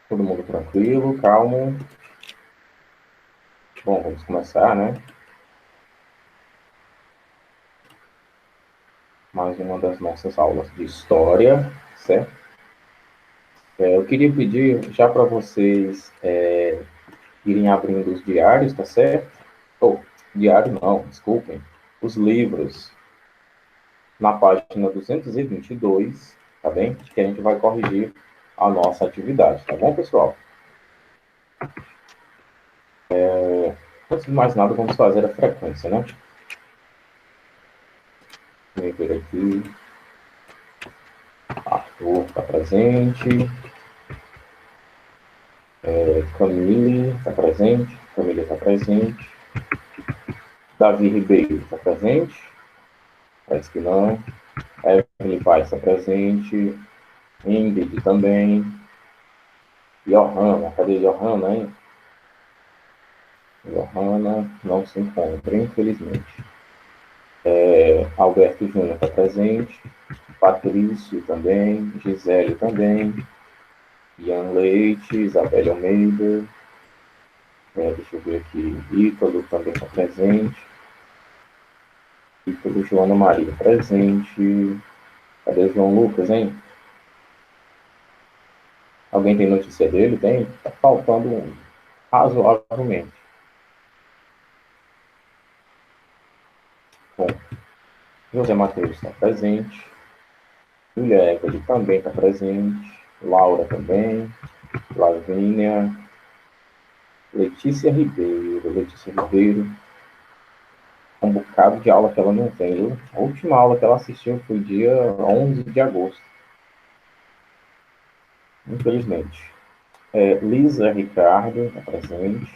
Todo mundo tranquilo, calmo. Bom, vamos começar, né? Mais uma das nossas aulas de história, certo? Eu queria pedir já para vocês irem abrindo os diários, tá certo? Ou, diário não, desculpem. Os livros na página 222, tá bem? Que a gente vai corrigir a nossa atividade, tá bom, pessoal? Antes de mais nada, vamos fazer a frequência, né? Vou ver aqui. Arthur está presente. Camille está presente. Camille está presente. Davi Ribeiro está presente. Parece que não. Evelyn Paz está presente. Ingrid também. Johanna, cadê Johanna, hein? Johanna não se encontra, infelizmente. Alberto Júnior está presente. Patrício também. Gisele também. Ian Leite, Isabelle Almeida. Deixa eu ver aqui. Ítalo também está presente. Ítalo Joana Maria presente. Cadê o João Lucas, hein? Alguém tem notícia dele? Tem? Tá faltando um. Razoavelmente. Bom, José Matheus está presente. Julia Evelyn também está presente. Laura também. Lavínia. Letícia Ribeiro. Letícia Ribeiro. Um bocado de aula que ela não tem, viu? A última aula que ela assistiu foi dia 11 de agosto. Infelizmente. Lisa Ricardo está presente.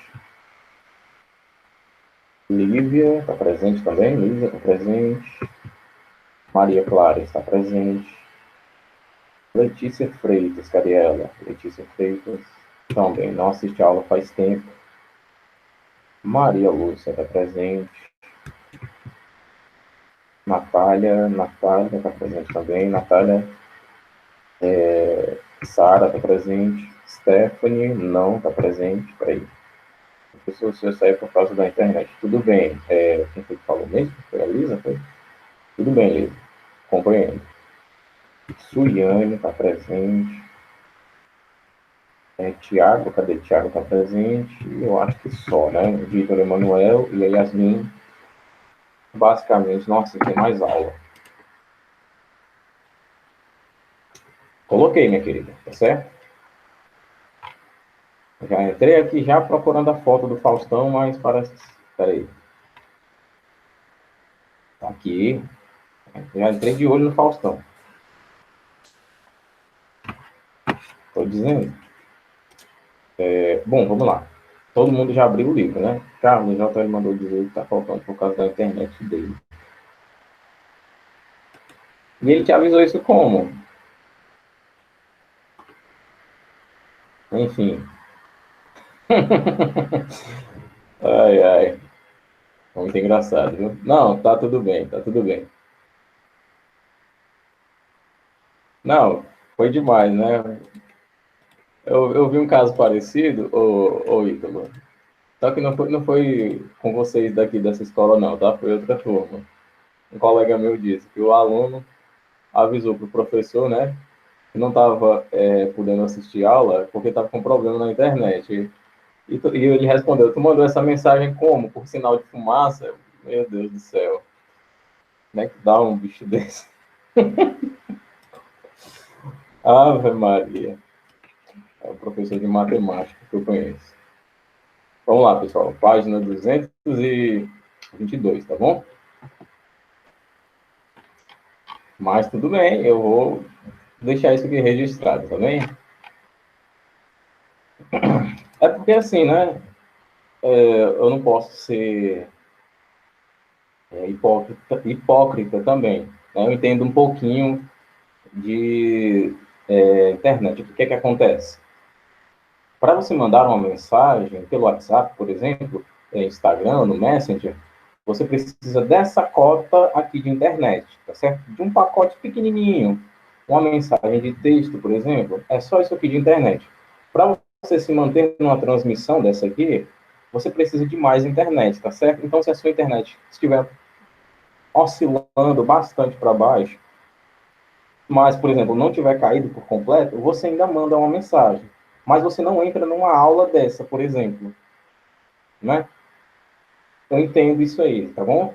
Lívia está presente também. Lívia está presente. Maria Clara está presente. Letícia Freitas, cadê ela? Letícia Freitas também não assiste a aula faz tempo. Maria Lúcia está presente. Natália está presente também. Natália, Sara está presente. Stephanie não está presente. Peraí. A pessoa se saiu por causa da internet. Tudo bem. Quem foi que falou mesmo? Foi a Lisa? Foi? Tudo bem, Lisa. Compreendo. Suiane está presente. Tiago, cadê Tiago? Está presente. Eu acho que só, né? Vitor Emanuel e a Yasmin. Basicamente, nossa, tem mais aula. Coloquei, minha querida, tá certo? Já entrei aqui já procurando a foto do Faustão, mas parece. Peraí. Tá aqui. Já entrei de olho no Faustão. Tô dizendo. Bom, vamos lá. Todo mundo já abriu o livro, né? Carlos J. mandou dizer que tá faltando por causa da internet dele. E ele te avisou isso como? Enfim. Ai, ai. Muito engraçado, viu? Não, tá tudo bem, tá tudo bem. Não, foi demais, né? Eu vi um caso parecido, ô Ítalo. Só que não foi com vocês daqui dessa escola, não, tá? Foi outra turma. Um colega meu disse que o aluno avisou para o professor, né? Que não estava podendo assistir aula porque estava com problema na internet. E ele respondeu: Tu mandou essa mensagem como? Por sinal de fumaça? Meu Deus do céu. Como é que dá um bicho desse? Ave Maria. É o professor de matemática que eu conheço. Vamos lá, pessoal. Página 222, tá bom? Mas tudo bem, eu vou deixar isso aqui registrado, tá bem? É porque assim, né? Eu não posso ser hipócrita também. Né? Eu entendo um pouquinho de internet. O que é que acontece? Para você mandar uma mensagem pelo WhatsApp, por exemplo, Instagram, no Messenger, você precisa dessa cota aqui de internet, tá certo? De um pacote pequenininho. Uma mensagem de texto, por exemplo, é só isso aqui de internet. Para você se manter numa transmissão dessa aqui, você precisa de mais internet, tá certo? Então, se a sua internet estiver oscilando bastante para baixo, mas, por exemplo, não tiver caído por completo, você ainda manda uma mensagem. Mas você não entra numa aula dessa, por exemplo, né? Eu entendo isso aí, tá bom?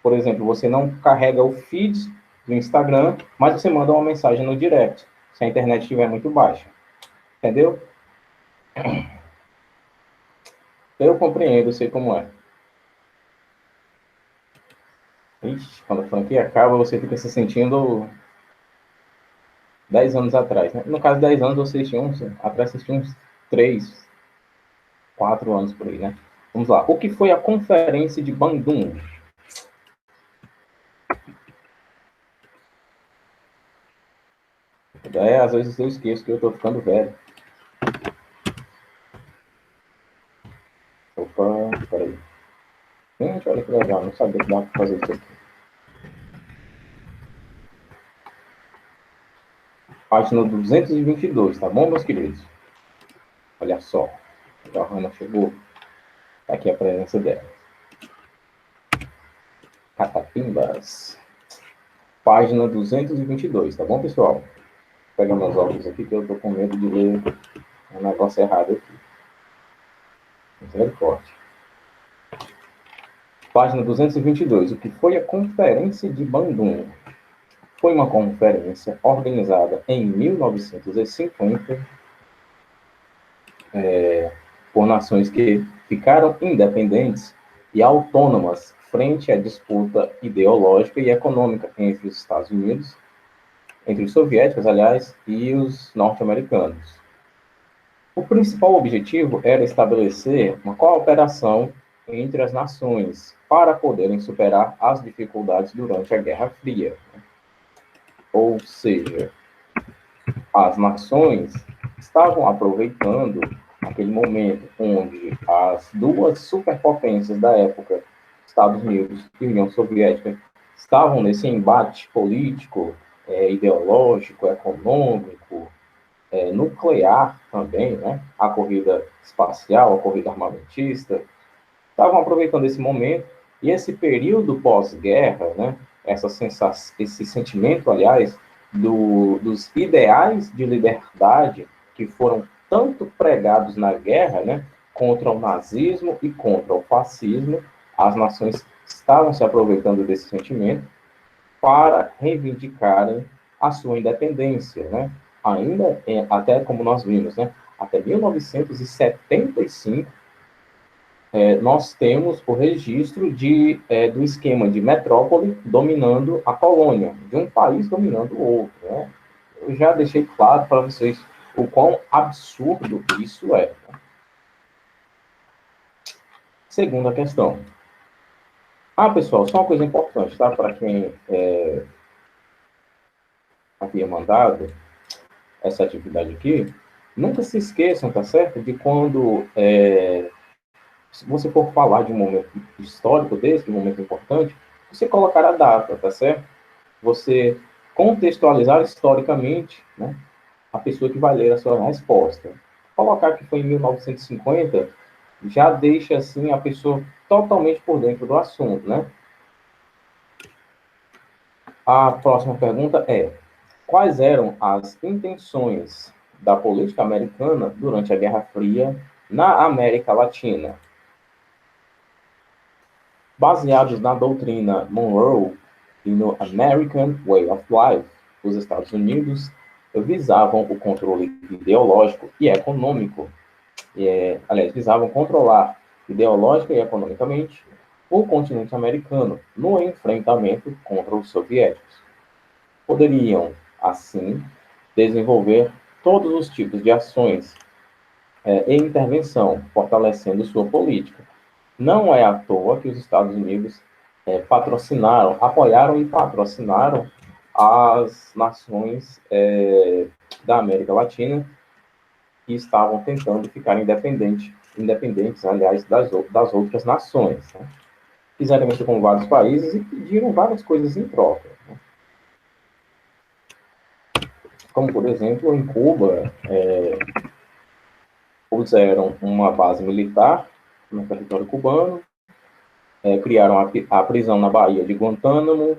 Por exemplo, você não carrega o feed do Instagram, mas você manda uma mensagem no direct, se a internet estiver muito baixa. Entendeu? Eu compreendo, sei como é. Ixi, quando a franquia acaba, você fica se sentindo 10 anos atrás, né? No caso, 10 anos, vocês tinham atrás vocês tinham uns 3, 4 anos por aí, né? Vamos lá. O que foi a Conferência de Bandung? Às vezes eu esqueço que eu tô ficando velho. Opa, peraí. Gente, olha que legal, não sabia que dava pra fazer isso aqui. Página 222, tá bom, meus queridos? Olha só. A Johanna chegou. Tá aqui a presença dela. Catapimbas. Página 222, tá bom, pessoal? Vou pegar meus óculos aqui que eu tô com medo de ler um negócio errado aqui. Misericórdia. Página 222. O que foi a Conferência de Bandung? Foi uma conferência organizada em 1950 por nações que ficaram independentes e autônomas frente à disputa ideológica e econômica entre os Estados Unidos, entre os soviéticos, aliás, e os norte-americanos. O principal objetivo era estabelecer uma cooperação entre as nações para poderem superar as dificuldades durante a Guerra Fria. Ou seja, as nações estavam aproveitando aquele momento onde as duas superpotências da época, Estados Unidos e União Soviética, estavam nesse embate político, ideológico, econômico, nuclear também, né? A corrida espacial, a corrida armamentista, estavam aproveitando esse momento e esse período pós-guerra, né? Esse sentimento, aliás, dos ideais de liberdade que foram tanto pregados na guerra, né? Contra o nazismo e contra o fascismo, as nações estavam se aproveitando desse sentimento para reivindicarem a sua independência, né? Ainda, até como nós vimos, né? Até 1975, nós temos o registro do esquema de metrópole dominando a colônia, de um país dominando o outro, né? Eu já deixei claro para vocês o quão absurdo isso é. Né? Segunda questão. Pessoal, só uma coisa importante, tá? Para quem havia mandado essa atividade aqui, nunca se esqueçam, tá certo? De quando se você for falar de um momento histórico desse, de um momento importante, você colocar a data, tá certo? Você contextualizar historicamente, né, a pessoa que vai ler a sua resposta. Colocar que foi em 1950 já deixa assim a pessoa totalmente por dentro do assunto, né? A próxima pergunta é: quais eram as intenções da política americana durante a Guerra Fria na América Latina? Baseados na doutrina Monroe e no American Way of Life, os Estados Unidos visavam o controle ideológico e econômico, aliás, visavam controlar ideológica e economicamente o continente americano no enfrentamento contra os soviéticos. Poderiam, assim, desenvolver todos os tipos de ações e intervenção, fortalecendo sua política. Não é à toa que os Estados Unidos patrocinaram, apoiaram e patrocinaram as nações da América Latina que estavam tentando ficar independentes, aliás, das outras nações. Né? Fizeram isso com vários países e pediram várias coisas em troca. Né? Como, por exemplo, em Cuba, impuseram uma base militar no território cubano, criaram a prisão na Baía de Guantánamo,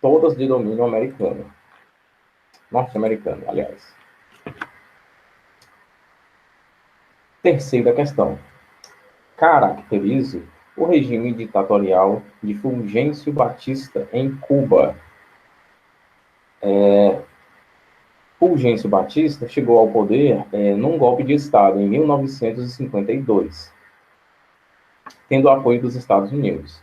todas de domínio americano, norte-americano, aliás. Terceira questão. Caracterize o regime ditatorial de Fulgêncio Batista em Cuba. Fulgêncio Batista chegou ao poder num golpe de Estado em 1952, tendo o apoio dos Estados Unidos.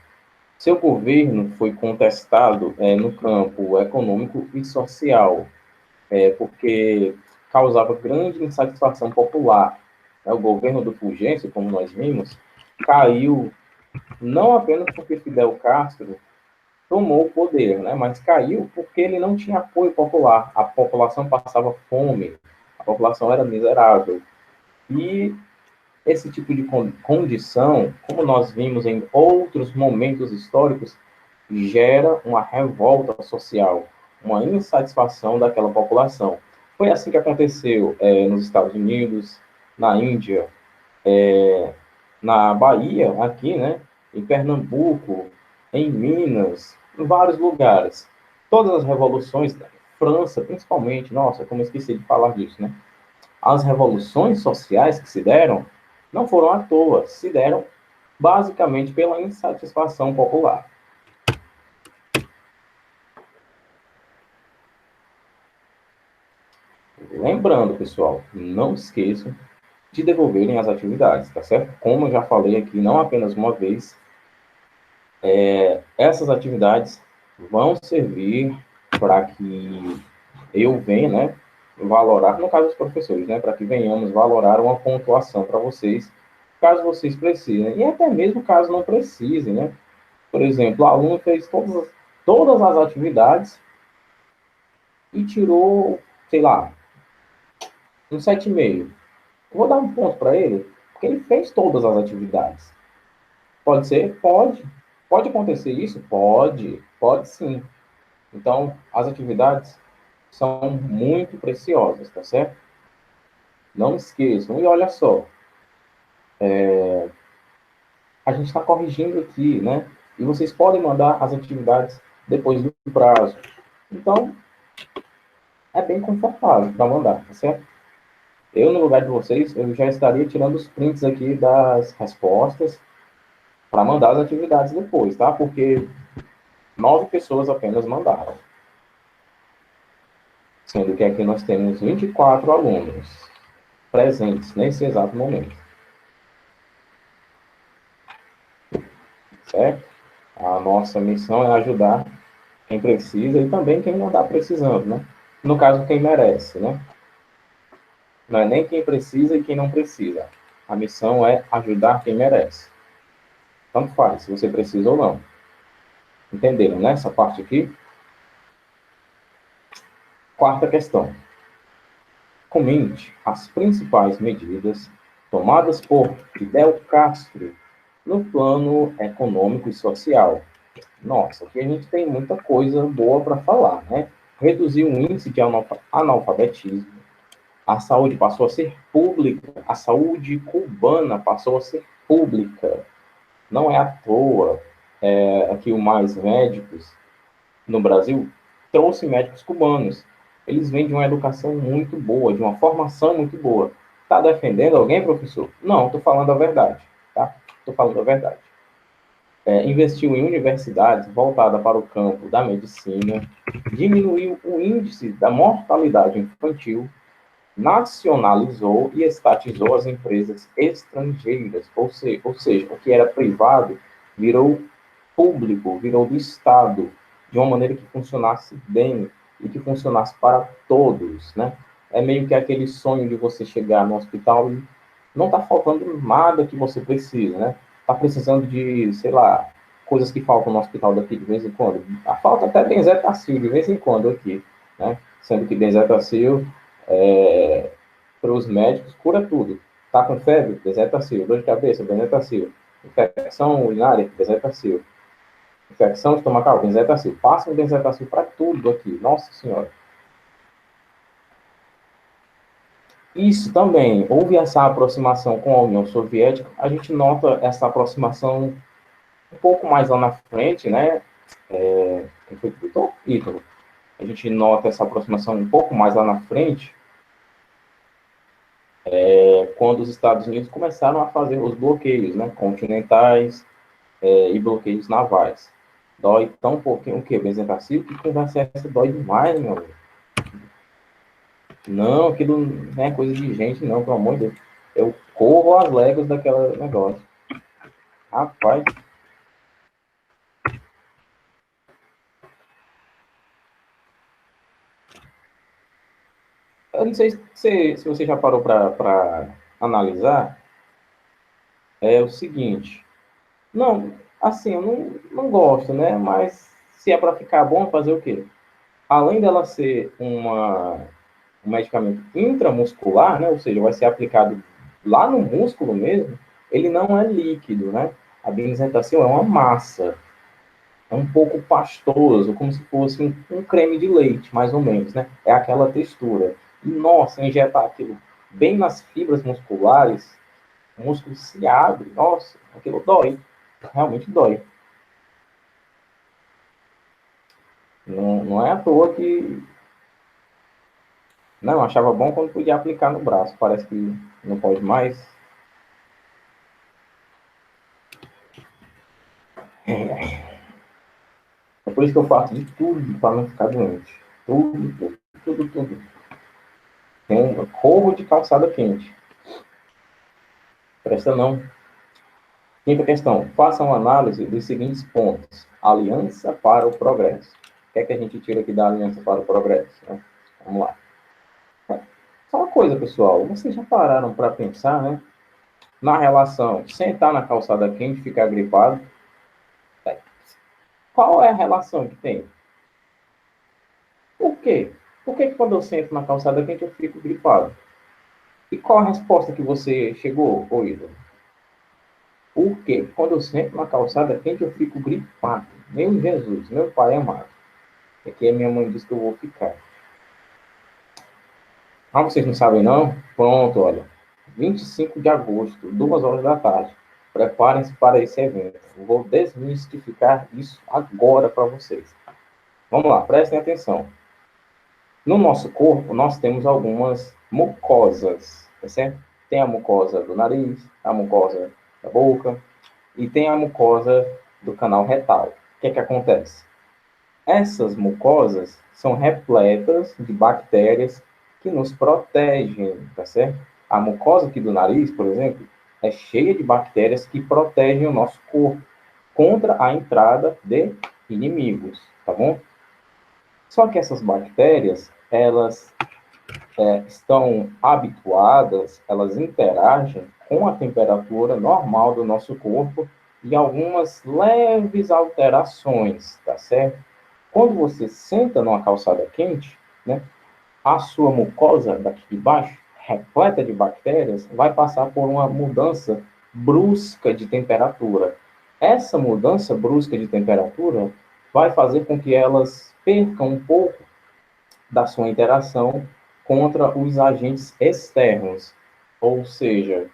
Seu governo foi contestado no campo econômico e social, porque causava grande insatisfação popular. O governo do Fulgêncio, como nós vimos, caiu não apenas porque Fidel Castro tomou o poder, né, mas caiu porque ele não tinha apoio popular. A população passava fome, a população era miserável. E esse tipo de condição, como nós vimos em outros momentos históricos, gera uma revolta social, uma insatisfação daquela população. Foi assim que aconteceu nos Estados Unidos, na Índia, na Bahia, aqui, né, em Pernambuco, em Minas, em vários lugares. Todas as revoluções, França principalmente, nossa, como eu esqueci de falar disso, né? As revoluções sociais que se deram não foram à toa, se deram basicamente pela insatisfação popular. Lembrando, pessoal, não esqueçam de devolverem as atividades, tá certo? Como eu já falei aqui, não apenas uma vez, essas atividades vão servir para que eu venha, né, valorar, no caso dos professores, né, para que venhamos valorar uma pontuação para vocês, caso vocês precisem, e até mesmo caso não precisem, né? Por exemplo, o aluno fez todas as atividades e tirou, sei lá, um 7,5. Vou dar um ponto para ele, porque ele fez todas as atividades. Pode ser? Pode. Pode acontecer isso? Pode. Pode sim. Então, as atividades são muito preciosas, tá certo? Não esqueçam. E olha só, a gente está corrigindo aqui, né? E vocês podem mandar as atividades depois do prazo. Então, é bem confortável para mandar, tá certo? Eu, no lugar de vocês, eu já estaria tirando os prints aqui das respostas para mandar as atividades depois, tá? Porque 9 pessoas apenas mandaram. Sendo que aqui nós temos 24 alunos presentes nesse exato momento. Certo? A nossa missão é ajudar quem precisa e também quem não está precisando, né? No caso, quem merece, né? Não é nem quem precisa e quem não precisa. A missão é ajudar quem merece. Tanto faz, se você precisa ou não. Entenderam, né? Essa parte aqui? Quarta questão. Comente as principais medidas tomadas por Fidel Castro no plano econômico e social. Nossa, aqui a gente tem muita coisa boa para falar, né? Reduzir o índice de analfabetismo, a saúde passou a ser pública, a saúde cubana passou a ser pública. Não é à toa que o Mais Médicos no Brasil trouxe médicos cubanos. Eles vêm de uma educação muito boa, de uma formação muito boa. Está defendendo alguém, professor? Não, estou falando a verdade, tá? Estou falando a verdade. Investiu em universidades voltadas para o campo da medicina, diminuiu o índice da mortalidade infantil, nacionalizou e estatizou as empresas estrangeiras, ou seja, o que era privado virou público, virou do Estado, de uma maneira que funcionasse bem e que funcionasse para todos, né? É meio que aquele sonho de você chegar no hospital e não está faltando nada que você precisa, né? Está precisando de, sei lá, coisas que faltam no hospital daqui de vez em quando. Falta até benzetacil de vez em quando aqui, né? Sendo que benzetacil, para os médicos, cura tudo. Tá com febre? Benzetacil. Dor de cabeça? Benzetacil. Infecção urinária? Benzetacil. Infecção estomacal? Benzetacil. Passa um benzetacil para tudo aqui. Nossa Senhora. Isso também, houve essa aproximação com a União Soviética, a gente nota essa aproximação um pouco mais lá na frente, né? Quem foi que gritou? Ítalo. A gente nota essa aproximação um pouco mais lá na frente, quando os Estados Unidos começaram a fazer os bloqueios, né? Continentais, e bloqueios navais. Dói tão pouquinho o quê? Benzetacil? Que conversa é essa? Dói demais, meu amigo. Não, aquilo não é coisa de gente, não, pelo amor de Deus. Eu corro as léguas daquele negócio. Rapaz, eu não sei se você já parou para analisar, é o seguinte. Não, assim, eu não gosto, né? Mas se é para ficar bom, fazer o quê? Além dela ser um medicamento intramuscular, né? Ou seja, vai ser aplicado lá no músculo mesmo, ele não é líquido, né? A benzetacil é uma massa, é um pouco pastoso, como se fosse um creme de leite, mais ou menos, né? É aquela textura. E, nossa, injetar aquilo bem nas fibras musculares, o músculo se abre, nossa, aquilo dói, realmente dói. Não é à toa que. Não, achava bom quando podia aplicar no braço, parece que não pode mais. É por isso que eu faço de tudo para não ficar doente. Tudo, tudo, tudo, tudo. Tem um corro de calçada quente. Presta não. Quinta questão. Faça uma análise dos seguintes pontos. Aliança para o progresso. O que é que a gente tira aqui da aliança para o progresso? Né? Vamos lá. Só uma coisa, pessoal. Vocês já pararam para pensar, né? Na relação sentar na calçada quente e ficar gripado? Qual é a relação que tem? Por quê? Por que quando eu sento na calçada quente eu fico gripado? E qual a resposta que você chegou, ô ídolo? Por quê? Quando eu sento na calçada quente eu fico gripado. Meu Jesus, meu pai amado. Aqui a minha mãe disse que eu vou ficar. Ah, vocês não sabem não? Pronto, olha. 25 de agosto, 2 horas da tarde. Preparem-se para esse evento. Eu vou desmistificar isso agora para vocês. Vamos lá, prestem atenção. No nosso corpo, nós temos algumas mucosas, tá certo? Tem a mucosa do nariz, a mucosa da boca e tem a mucosa do canal retal. O que é que acontece? Essas mucosas são repletas de bactérias que nos protegem, tá certo? A mucosa aqui do nariz, por exemplo, é cheia de bactérias que protegem o nosso corpo contra a entrada de inimigos, tá bom? Só que essas bactérias, elas estão habituadas, elas interagem com a temperatura normal do nosso corpo e algumas leves alterações, tá certo? Quando você senta numa calçada quente, né, a sua mucosa daqui de baixo, repleta de bactérias, vai passar por uma mudança brusca de temperatura. Essa mudança brusca de temperatura vai fazer com que elas percam um pouco da sua interação contra os agentes externos. Ou seja,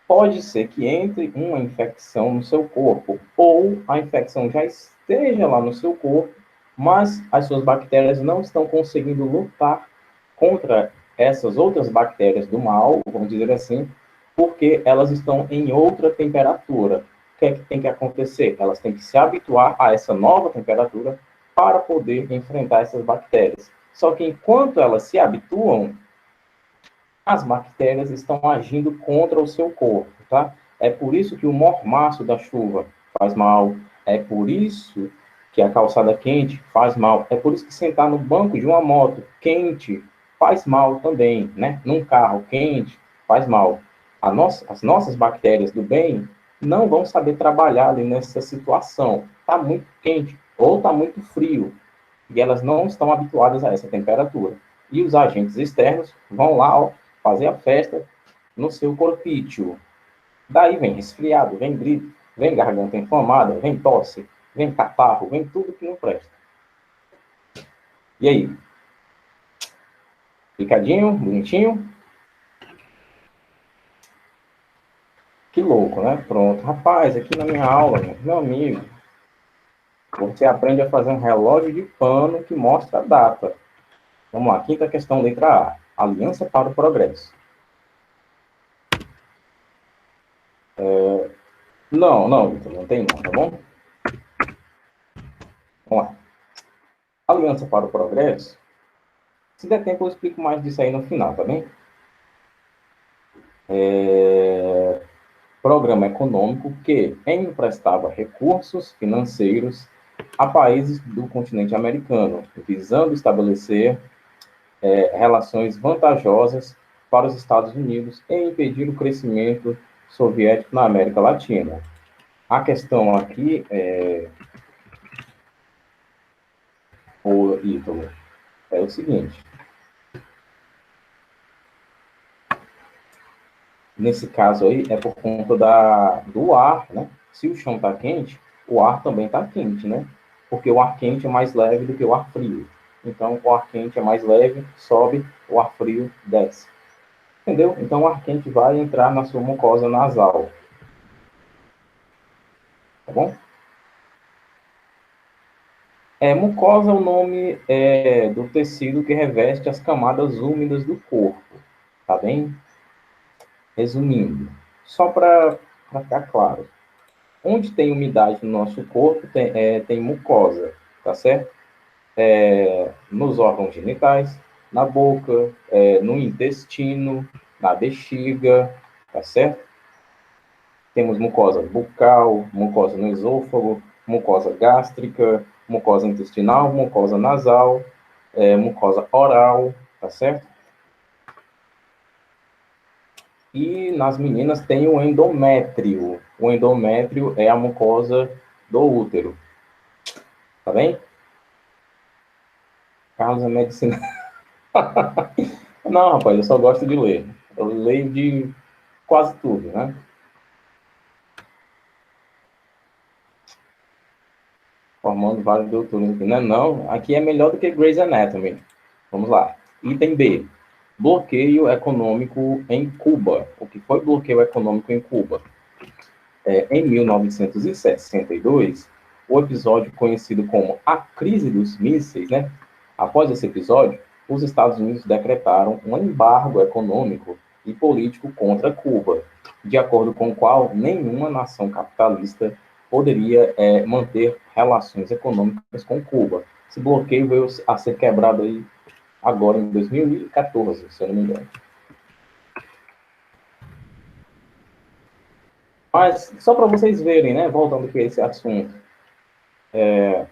pode ser que entre uma infecção no seu corpo, ou a infecção já esteja lá no seu corpo, mas as suas bactérias não estão conseguindo lutar contra essas outras bactérias do mal, vamos dizer assim, porque elas estão em outra temperatura. O que é que tem que acontecer? Elas têm que se habituar a essa nova temperatura para poder enfrentar essas bactérias. Só que enquanto elas se habituam, as bactérias estão agindo contra o seu corpo, tá? É por isso que o mormaço da chuva faz mal, é por isso que a calçada quente faz mal, é por isso que sentar no banco de uma moto quente faz mal também, né? Num carro quente faz mal. As nossas bactérias do bem não vão saber trabalhar ali nessa situação. Está muito quente ou está muito frio e elas não estão habituadas a essa temperatura. E os agentes externos vão lá, ó, fazer a festa no seu corpício. Daí vem resfriado, vem gripe, vem garganta inflamada, vem tosse, vem catarro, vem tudo que não presta. E aí? Picadinho? Bonitinho? Que louco, né? Pronto. Rapaz, aqui na minha aula, meu amigo, você aprende a fazer um relógio de pano que mostra a data. Vamos lá, quinta questão, letra A. Aliança para o Progresso. Não, não, Vitor, não tem não, tá bom? Vamos lá. Aliança para o Progresso. Se der tempo, eu explico mais disso aí no final, tá bem? Programa econômico que emprestava recursos financeiros a países do continente americano, visando estabelecer relações vantajosas para os Estados Unidos e impedir o crescimento soviético na América Latina. A questão aqui, o Ítalo, é o seguinte: nesse caso aí é por conta do ar, né? Se o chão está quente, o ar também está quente, né? Porque o ar quente é mais leve do que o ar frio. Então, o ar quente é mais leve, sobe, o ar frio desce. Entendeu? Então, o ar quente vai entrar na sua mucosa nasal. Tá bom? Mucosa é o nome do tecido que reveste as camadas úmidas do corpo. Tá bem? Resumindo, só para ficar claro. Onde tem umidade no nosso corpo, tem mucosa, tá certo? Nos órgãos genitais, na boca, no intestino, na bexiga, tá certo? Temos mucosa bucal, mucosa no esôfago, mucosa gástrica, mucosa intestinal, mucosa nasal, mucosa oral, tá certo? E nas meninas tem o endométrio. O endométrio é a mucosa do útero, tá bem? Carlos é medicina. Não, rapaz, eu só gosto de ler. Eu leio de quase tudo, né? Formando vários doutores aqui. Não, não, aqui é melhor do que Grey's Anatomy. Vamos lá. Item B. Bloqueio econômico em Cuba. O que foi bloqueio econômico em Cuba? Em 1962, o episódio conhecido como a crise dos mísseis, né? Após esse episódio, os Estados Unidos decretaram um embargo econômico e político contra Cuba, de acordo com o qual nenhuma nação capitalista poderia manter relações econômicas com Cuba. Esse bloqueio veio a ser quebrado aí agora em 2014, se eu não me engano. Mas só para vocês verem, né, voltando aqui a esse assunto,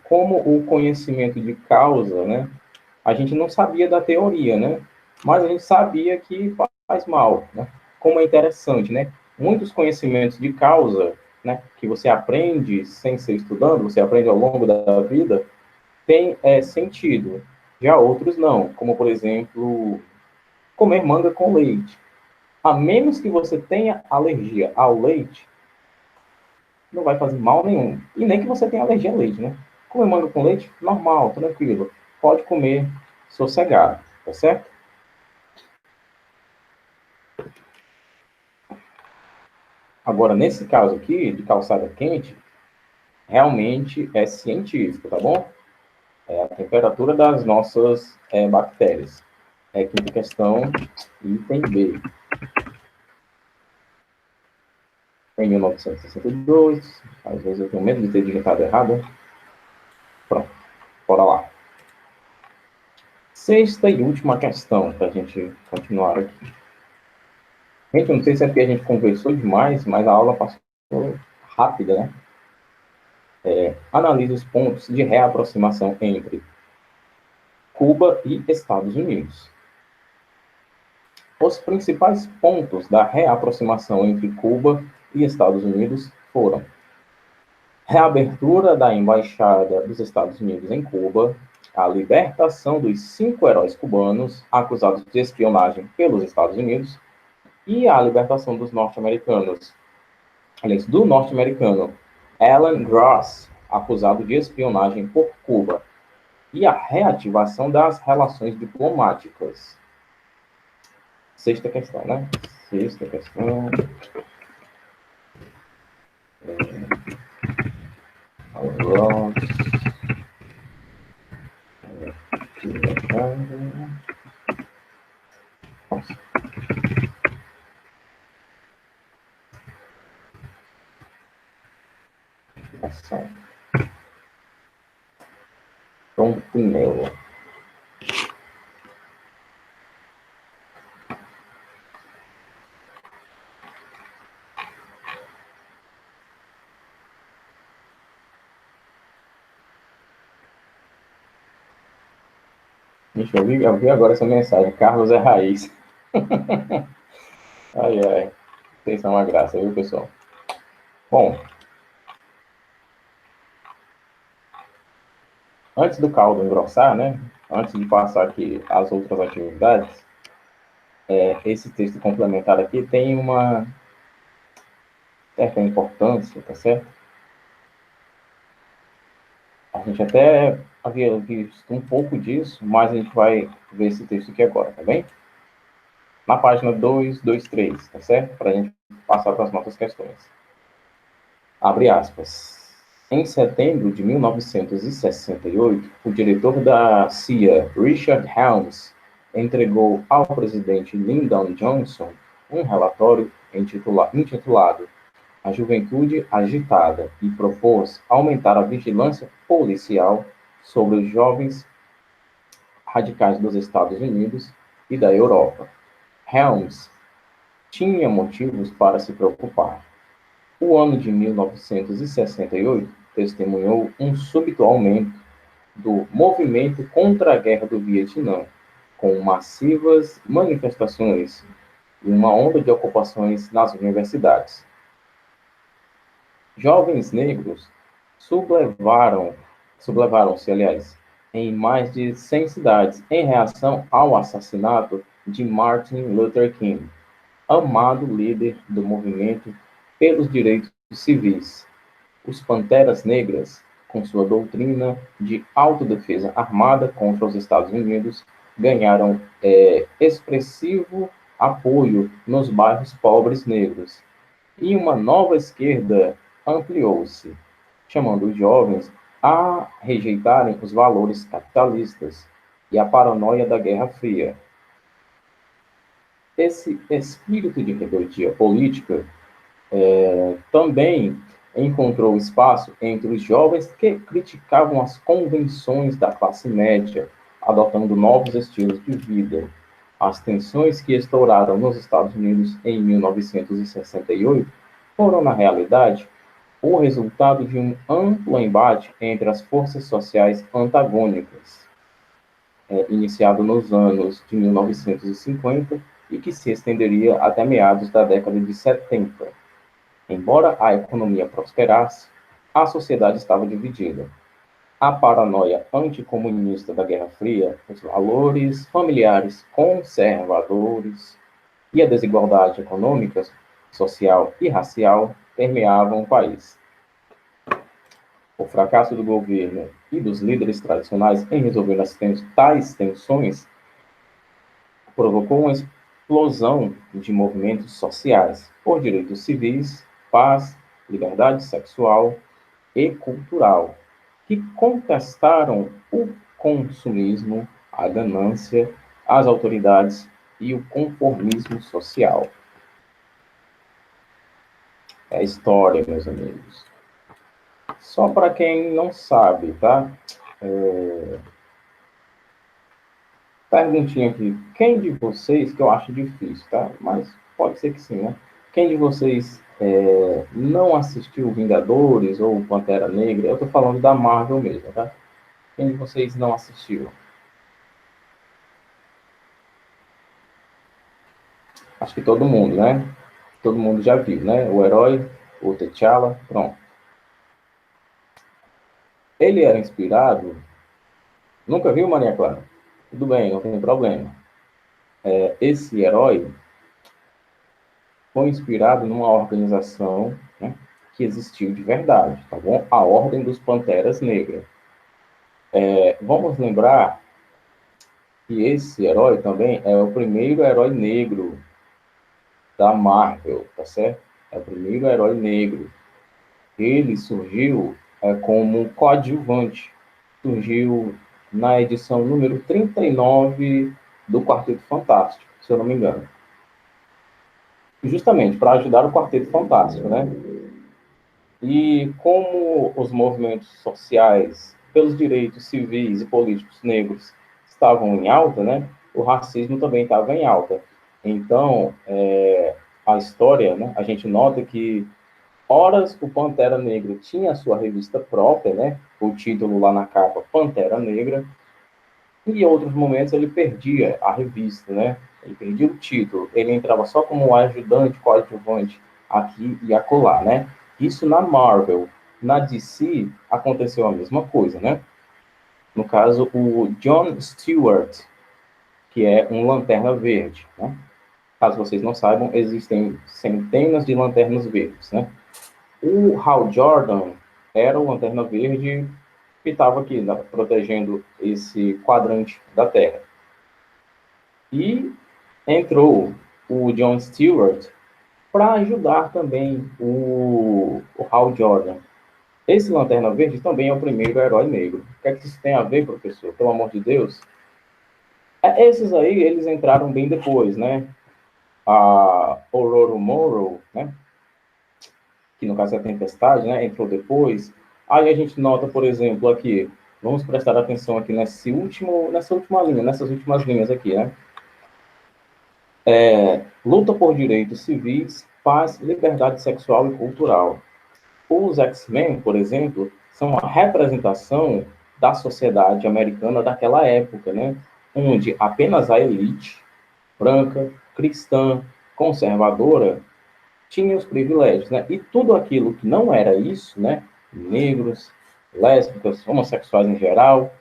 como o conhecimento de causa, né, a gente não sabia da teoria, né, mas a gente sabia que faz mal, né, como é interessante, né, muitos conhecimentos de causa, né, que você aprende sem ser estudando, você aprende ao longo da vida, tem sentido, já outros não, como, por exemplo, comer manga com leite. A menos que você tenha alergia ao leite, não vai fazer mal nenhum. E nem que você tenha alergia a leite, né? Comer manga com leite, normal, tranquilo. Pode comer sossegado, tá certo? Agora, nesse caso aqui, de calçada quente, realmente é científico, tá bom? É a temperatura das nossas bactérias. Quinta questão, item B. Em 1962, às vezes eu tenho medo de ter digitado errado. Pronto, bora lá. Sexta e última questão, para a gente continuar aqui. Gente, eu não sei se é porque a gente conversou demais, mas a aula passou rápida, né? Analise os pontos de reaproximação entre Cuba e Estados Unidos. Os principais pontos da reaproximação entre Cuba e Estados Unidos foram reabertura da embaixada dos Estados Unidos em Cuba, a libertação dos 5 heróis cubanos acusados de espionagem pelos Estados Unidos e a libertação dos norte-americanos, aliás, do norte-americano Alan Gross, acusado de espionagem por Cuba, e a reativação das relações diplomáticas. Sexta questão, né? Sexta questão. Fontenelle. Deixa eu vi agora essa mensagem. Carlos é raiz. Ai, ai. Vocês são uma graça, viu, pessoal? Bom, antes do caldo engrossar, né? Antes de passar aqui as outras atividades, esse texto complementar aqui tem uma certa importância, tá certo? A gente até havia visto um pouco disso, mas a gente vai ver esse texto aqui agora, tá bem? Na página 223, tá certo? Para a gente passar para as nossas questões. Abre aspas. Em setembro de 1968, o diretor da CIA, Richard Helms, entregou ao presidente Lyndon Johnson um relatório intitulado A Juventude Agitada e propôs aumentar a vigilância policial sobre os jovens radicais dos Estados Unidos e da Europa. Helms tinha motivos para se preocupar. O ano de 1968 testemunhou um súbito aumento do movimento contra a Guerra do Vietnã, com massivas manifestações e uma onda de ocupações nas universidades. Jovens negros sublevaram-se, aliás, em mais de 100 cidades, em reação ao assassinato de Martin Luther King, amado líder do movimento pelos direitos civis. Os Panteras Negras, com sua doutrina de autodefesa armada contra os Estados Unidos, ganharam expressivo apoio nos bairros pobres negros. E uma nova esquerda ampliou-se, chamando os jovens a rejeitarem os valores capitalistas e a paranoia da Guerra Fria. Esse espírito de rebeldia política também encontrou espaço entre os jovens que criticavam as convenções da classe média, adotando novos estilos de vida. As tensões que estouraram nos Estados Unidos em 1968 foram, na realidade, o resultado de um amplo embate entre as forças sociais antagônicas, iniciado nos anos de 1950 e que se estenderia até meados da década de 70. Embora a economia prosperasse, a sociedade estava dividida. A paranoia anticomunista da Guerra Fria, os valores familiares conservadores e a desigualdade econômica, social e racial permeavam o país. O fracasso do governo e dos líderes tradicionais em resolver tais tensões provocou uma explosão de movimentos sociais por direitos civis, paz, liberdade sexual e cultural, que contestaram o consumismo, a ganância, as autoridades e o conformismo social. É a história, meus amigos. Só para quem não sabe, tá? Perguntinha aqui. Quem de vocês, que eu acho difícil, tá? Mas pode ser que sim, né? Quem de vocês não assistiu Vingadores ou Pantera Negra? Eu tô falando da Marvel mesmo, tá? Quem de vocês não assistiu? Acho que todo mundo, né? Todo mundo já viu, né? O herói, o T'Challa, pronto. Ele era inspirado... Nunca viu, Maria Clara? Tudo bem, não tem problema. Esse herói foi inspirado numa organização, né, que existiu de verdade, tá bom? A Ordem dos Panteras Negras. Vamos lembrar que esse herói também é o primeiro herói negro da Marvel, tá certo? É o primeiro herói negro. Ele surgiu como coadjuvante. Surgiu na edição número 39 do Quarteto Fantástico, se eu não me engano. Justamente para ajudar o Quarteto Fantástico, né? E como os movimentos sociais pelos direitos civis e políticos negros estavam em alta, né, o racismo também estava em alta. Então, a história, né, a gente nota que, horas, o Pantera Negra tinha a sua revista própria, né, o título lá na capa, Pantera Negra, e em outros momentos ele perdia a revista, né, ele perdia o título, ele entrava só como ajudante, coadjuvante, aqui e acolá, né. Isso na Marvel. Na DC, aconteceu a mesma coisa, né. No caso, o John Stewart, que é um Lanterna Verde, né? Caso vocês não saibam, existem centenas de Lanternas Verdes, né? O Hal Jordan era o Lanterna Verde que estava aqui, né, protegendo esse quadrante da Terra. E entrou o John Stewart para ajudar também o Hal Jordan. Esse Lanterna Verde também é o primeiro herói negro. O que é que isso tem a ver, professor? Pelo amor de Deus. Esses aí, eles entraram bem depois, né? A Ororo Morrow, né? Que no caso é a Tempestade, né? Entrou depois. Aí a gente nota, por exemplo, aqui, vamos prestar atenção aqui nessa última linha, nessas últimas linhas aqui, né? Luta por direitos civis, paz, liberdade sexual e cultural. Os X-Men, por exemplo, são a representação da sociedade americana daquela época, né? Onde apenas a elite branca, cristã, conservadora, tinha os privilégios, né? E tudo aquilo que não era isso, né? Negros, lésbicas, homossexuais em geral,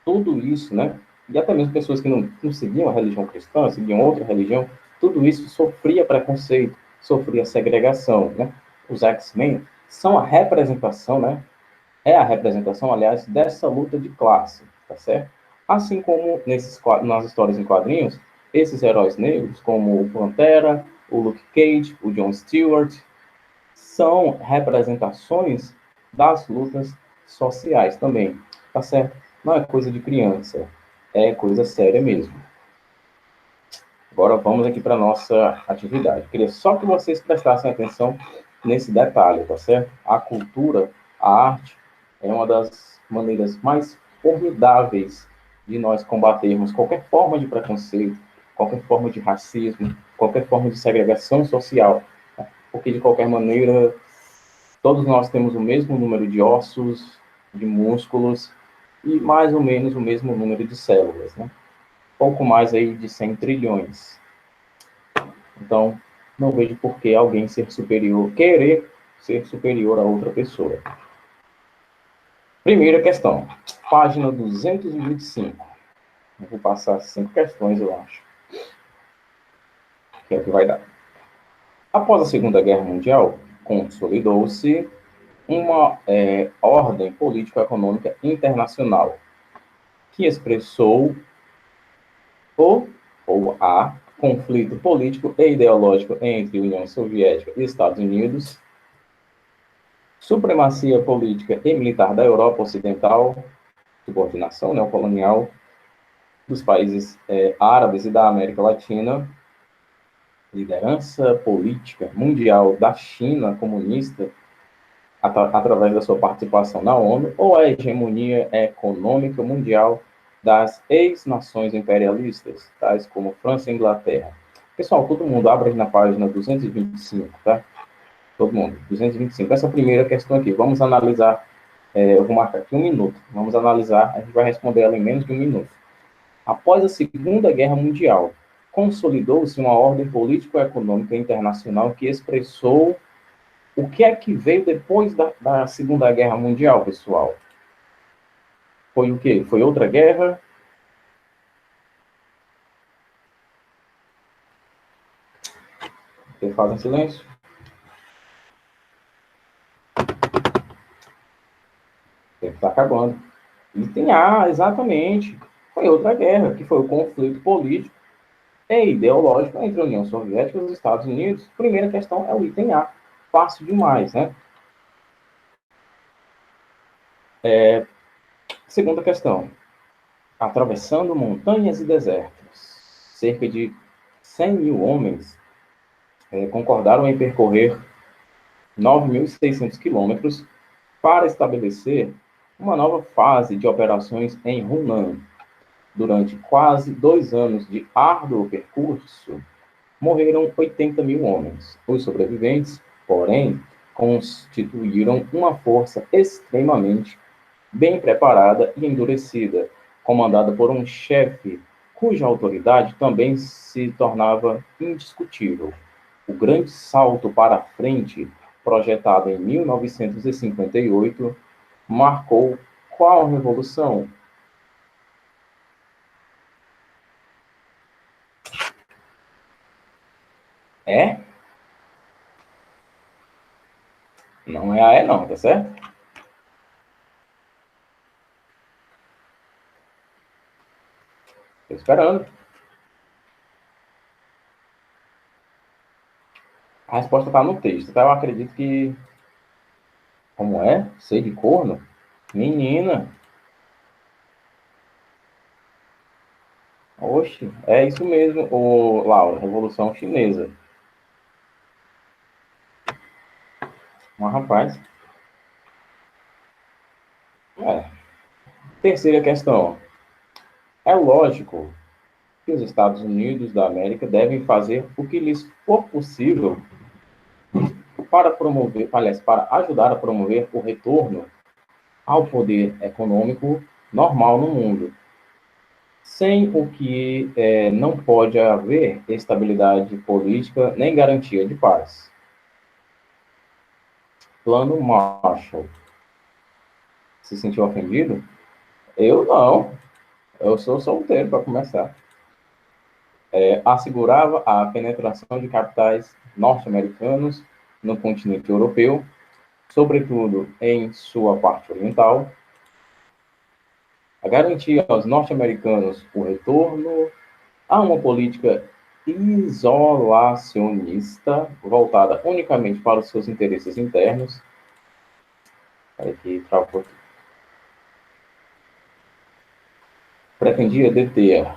tudo isso, né? E até mesmo pessoas que não seguiam a religião cristã, seguiam outra religião, tudo isso sofria preconceito, sofria segregação, né? Os X-Men são a representação, né? É a representação, aliás, dessa luta de classe, tá certo? Assim como nas histórias em quadrinhos, esses heróis negros, como o Pantera, o Luke Cage, o John Stewart, são representações das lutas sociais também, tá certo? Não é coisa de criança, é coisa séria mesmo. Agora vamos aqui para a nossa atividade. Queria só que vocês prestassem atenção nesse detalhe, tá certo? A cultura, a arte, é uma das maneiras mais formidáveis de nós combatermos qualquer forma de preconceito, qualquer forma de racismo, qualquer forma de segregação social. Porque, de qualquer maneira, todos nós temos o mesmo número de ossos, de músculos e mais ou menos o mesmo número de células, né? Pouco mais aí de 100 trilhões. Então, não vejo por que alguém ser superior, querer ser superior a outra pessoa. Primeira questão, página 225. Eu vou passar 5 questões, eu acho. Que é o que vai dar. Após a Segunda Guerra Mundial, consolidou-se uma ordem político-econômica internacional que expressou ou a conflito político e ideológico entre União Soviética e Estados Unidos, supremacia política e militar da Europa Ocidental, subordinação neocolonial dos países árabes e da América Latina, liderança política mundial da China comunista através da sua participação na ONU, ou a hegemonia econômica mundial das ex-nações imperialistas, tais como França e Inglaterra. Pessoal, todo mundo abre na página 225, tá? Todo mundo, 225. Essa primeira questão aqui, vamos analisar, eu vou marcar aqui 1 minuto, vamos analisar, a gente vai responder ela em menos de 1 minuto. Após a Segunda Guerra Mundial, consolidou-se uma ordem político-econômica internacional que expressou o que é que veio depois da Segunda Guerra Mundial, pessoal? Foi o quê? Foi outra guerra? Vocês fazem silêncio? O tempo está acabando. Item A, exatamente. Foi outra guerra, que foi o conflito político e ideológico entre a União Soviética e os Estados Unidos. Primeira questão é o item A. Fácil demais, né? Segunda questão. Atravessando montanhas e desertos, cerca de 100 mil homens concordaram em percorrer 9.600 quilômetros para estabelecer uma nova fase de operações em Hunan. Durante quase 2 anos de árduo percurso, morreram 80 mil homens. Os sobreviventes, porém, constituíram uma força extremamente bem preparada e endurecida, comandada por um chefe cuja autoridade também se tornava indiscutível. O grande salto para a frente, projetado em 1958, marcou qual revolução? É? Não é a E não, tá certo? Tô esperando. A resposta está no texto, tá? Eu acredito que... Como é? Sei de corno? Menina, oxe, é isso mesmo, o Laura, Revolução Chinesa. Mas, rapaz, é. Terceira questão. É lógico que os Estados Unidos da América devem fazer o que lhes for possível para promover, aliás, para ajudar a promover o retorno ao poder econômico normal no mundo, sem o que não pode haver estabilidade política nem garantia de paz. Plano Marshall. Se sentiu ofendido? Eu não. Eu sou solteiro para começar. Assegurava a penetração de capitais norte-americanos no continente europeu, sobretudo em sua parte oriental, a garantir aos norte-americanos o retorno a uma política isolacionista voltada unicamente para os seus interesses internos. Aqui, travou. Pretendia deter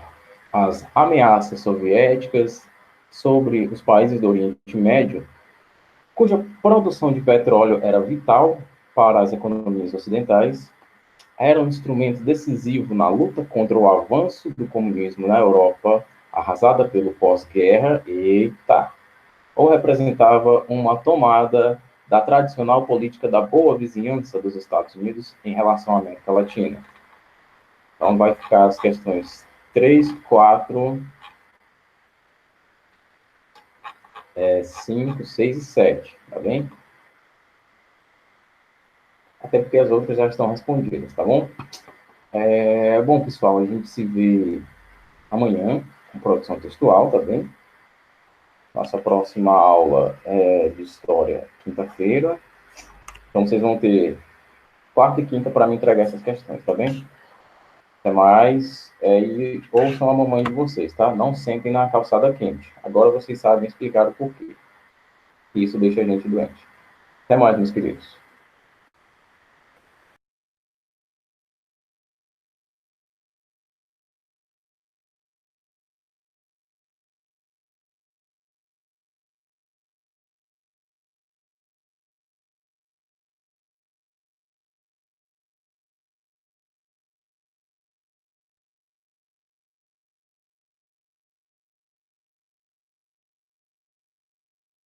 as ameaças soviéticas sobre os países do Oriente Médio, cuja produção de petróleo era vital para as economias ocidentais, era um instrumento decisivo na luta contra o avanço do comunismo na Europa, arrasada pelo pós-guerra, ou representava uma tomada da tradicional política da boa vizinhança dos Estados Unidos em relação à América Latina. Então, vai ficar as questões 3, 4, 5, 6 e 7, tá bem? Até porque as outras já estão respondidas, tá bom? Bom, pessoal, a gente se vê amanhã com produção textual, tá bem? Nossa próxima aula é de história quinta-feira. Então, vocês vão ter quarta e quinta para me entregar essas questões, tá bem? Até mais. E ouçam a mamãe de vocês, tá? Não sentem na calçada quente. Agora vocês sabem explicar o porquê. Isso deixa a gente doente. Até mais, meus queridos.